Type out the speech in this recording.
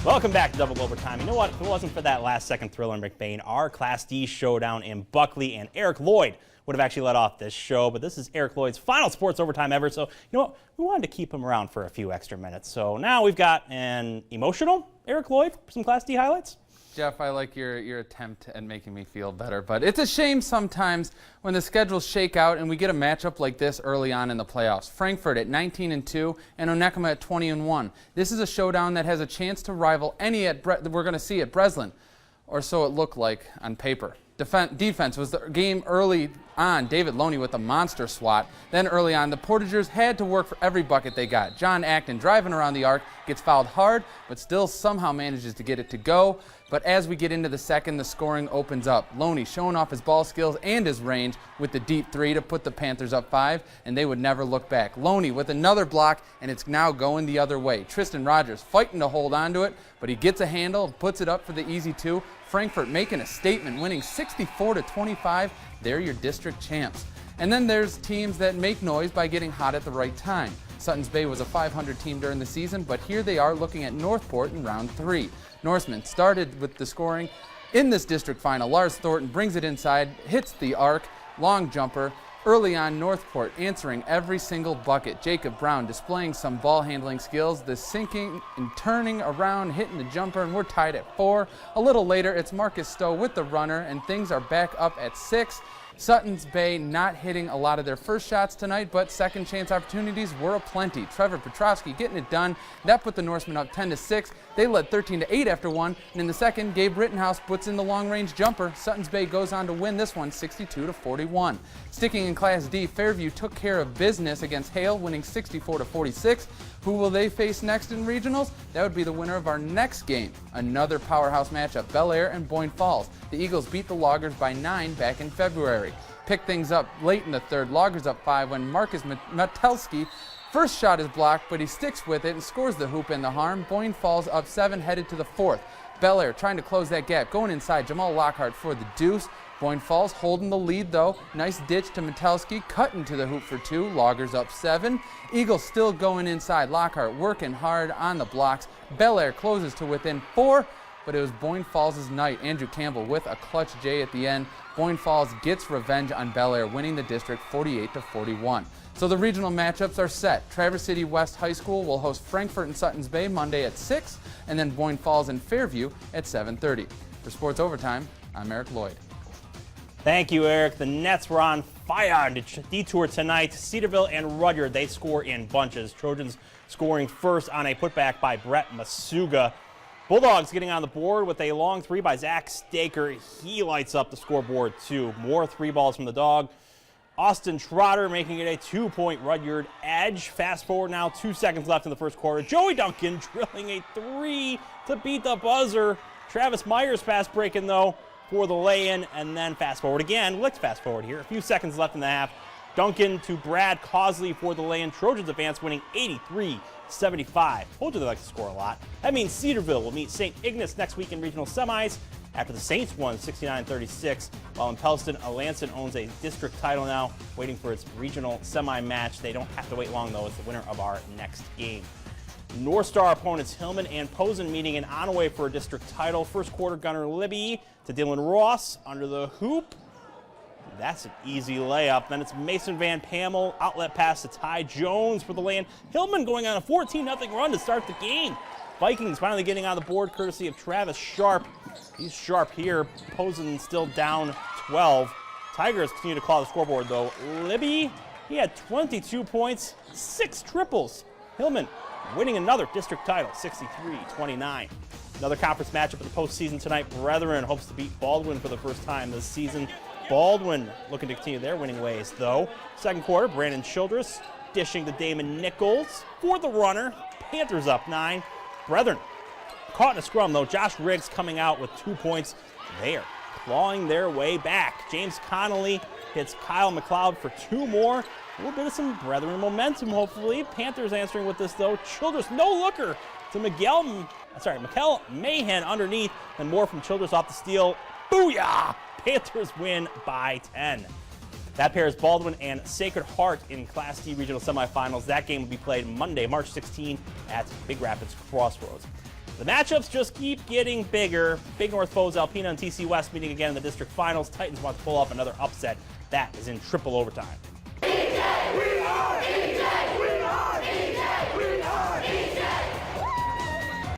Welcome back to Double Overtime. You know what? If it wasn't for that last-second thriller in McBain, our Class D showdown in Buckley, and Eric Lloyd would have actually led off this show. But this is Eric Lloyd's final sports overtime ever. So, you know what? We wanted to keep him around for a few extra minutes. So now we've got an emotional Eric Lloyd for some Class D highlights. Jeff, I like your attempt at making me feel better, but it's a shame sometimes when the schedules shake out and we get a matchup like this early on in the playoffs. Frankfurt at 19-2 and Onekama at 20-1. This is a showdown that has a chance to rival any that we're going to see at Breslin, or so it looked like on paper. Defense was the game early on. David Loney with a monster swat. Then early on, the Portagers had to work for every bucket they got. John Acton driving around the arc, gets fouled hard, but still somehow manages to get it to go. But as we get into the second, the scoring opens up. Loney showing off his ball skills and his range with the deep three to put the Panthers up 5, and they would never look back. Loney with another block, and it's now going the other way. Tristan Rogers fighting to hold on to it, but he gets a handle, puts it up for the easy 2. Frankfurt making a statement, winning 64-25. They're your district champs. And then there's teams that make noise by getting hot at the right time. Suttons Bay was a 500 team during the season, but here they are looking at Northport in round 3. Norseman started with the scoring in this district final. Lars Thornton brings it inside, hits the arc, long jumper. Early on, Northport answering every single bucket. Jacob Brown displaying some ball handling skills, the sinking and turning around, hitting the jumper, and we're tied at 4. A little later, it's Marcus Stowe with the runner, and things are back up at 6. Suttons Bay not hitting a lot of their first shots tonight, but second chance opportunities were aplenty. Trevor Petrovsky getting it done. That put the Norsemen up 10-6. They led 13-8 after 1, and in the second, Gabe Rittenhouse puts in the long-range jumper. Suttons Bay goes on to win this one 62-41. Sticking in Class D, Fairview took care of business against Hale, winning 64-46. Who will they face next in regionals? That would be the winner of our next game. Another powerhouse matchup, Bel Air and Boyne Falls. The Eagles beat the Loggers by 9 back in February. Picked things up late in the third. Loggers up 5 when Marcus Matelski first shot is blocked, but he sticks with it and scores the hoop and the harm. Boyne Falls up 7, headed to the 4th. Bel Air trying to close that gap, going inside. Jamal Lockhart for the deuce. Boyne Falls holding the lead though. Nice ditch to Matelski, cutting to the hoop for 2. Loggers up 7. Eagles still going inside. Lockhart working hard on the blocks. Bel Air closes to within 4, but it was Boyne Falls' night. Andrew Campbell with a clutch J at the end. Boyne Falls gets revenge on Bel Air, winning the district 48-41. So the regional matchups are set. Traverse City West High School will host Frankfurt and Suttons Bay Monday at 6, and then Boyne Falls and Fairview at 7:30. For Sports Overtime, I'm Eric Lloyd. Thank you, Eric. The Nets were on fire on Detour tonight. Cedarville and Rudyard, they score in bunches. Trojans scoring first on a putback by Brett Masuga. Bulldogs getting on the board with a long 3 by Zach Staker. He lights up the scoreboard too. More 3 balls from the Dog. Austin Trotter making it a 2-point Rudyard edge. Fast forward now, 2 seconds left in the first quarter. Joey Duncan drilling a 3 to beat the buzzer. Travis Myers fast breaking though for the lay-in, and then fast forward again. Let's fast forward here. A few seconds left in the half. Duncan to Brad Cosley for the lay-in. Trojans advance, winning 83-75. Told you they like to score a lot. That means Cedarville will meet St. Ignace next week in regional semis after the Saints won 69-36. While in Pellston, Alanson owns a district title now, waiting for its regional semi-match. They don't have to wait long, though. It's the winner of our next game. North Star opponents Hillman and Posen meeting in Onaway for a district title. First quarter, Gunnar Libby to Dylan Ross under the hoop. That's an easy layup. Then it's Mason Van Pamel, outlet pass to Ty Jones for the lay-in. Hillman going on a 14-0 run to start the game. Vikings finally getting on the board courtesy of Travis Sharp. He's sharp here. Posen still down 12. Tigers continue to claw the scoreboard though. Libby, he had 22 points, 6 triples. Hillman winning another district title, 63-29. Another conference matchup in the postseason tonight. Brethren hopes to beat Baldwin for the first time this season. Baldwin looking to continue their winning ways, though. Second quarter, Brandon Childress dishing to Damon Nichols for the runner. Panthers up 9. Brethren caught in a scrum, though. Josh Riggs coming out with 2 points. They are clawing their way back. James Connolly hits Kyle McLeod for 2 more. A little bit of some Brethren momentum, hopefully. Panthers answering with this, though. Childress, no looker to Mikel Mahan underneath, and more from Childress off the steal. Booyah! Panthers win by 10. That pairs Baldwin and Sacred Heart in Class D regional semifinals. That game will be played Monday, March 16 at Big Rapids Crossroads. The matchups just keep getting bigger. Big North foes Alpena and TC West meeting again in the district finals. Titans want to pull off another upset. That is in triple overtime. We are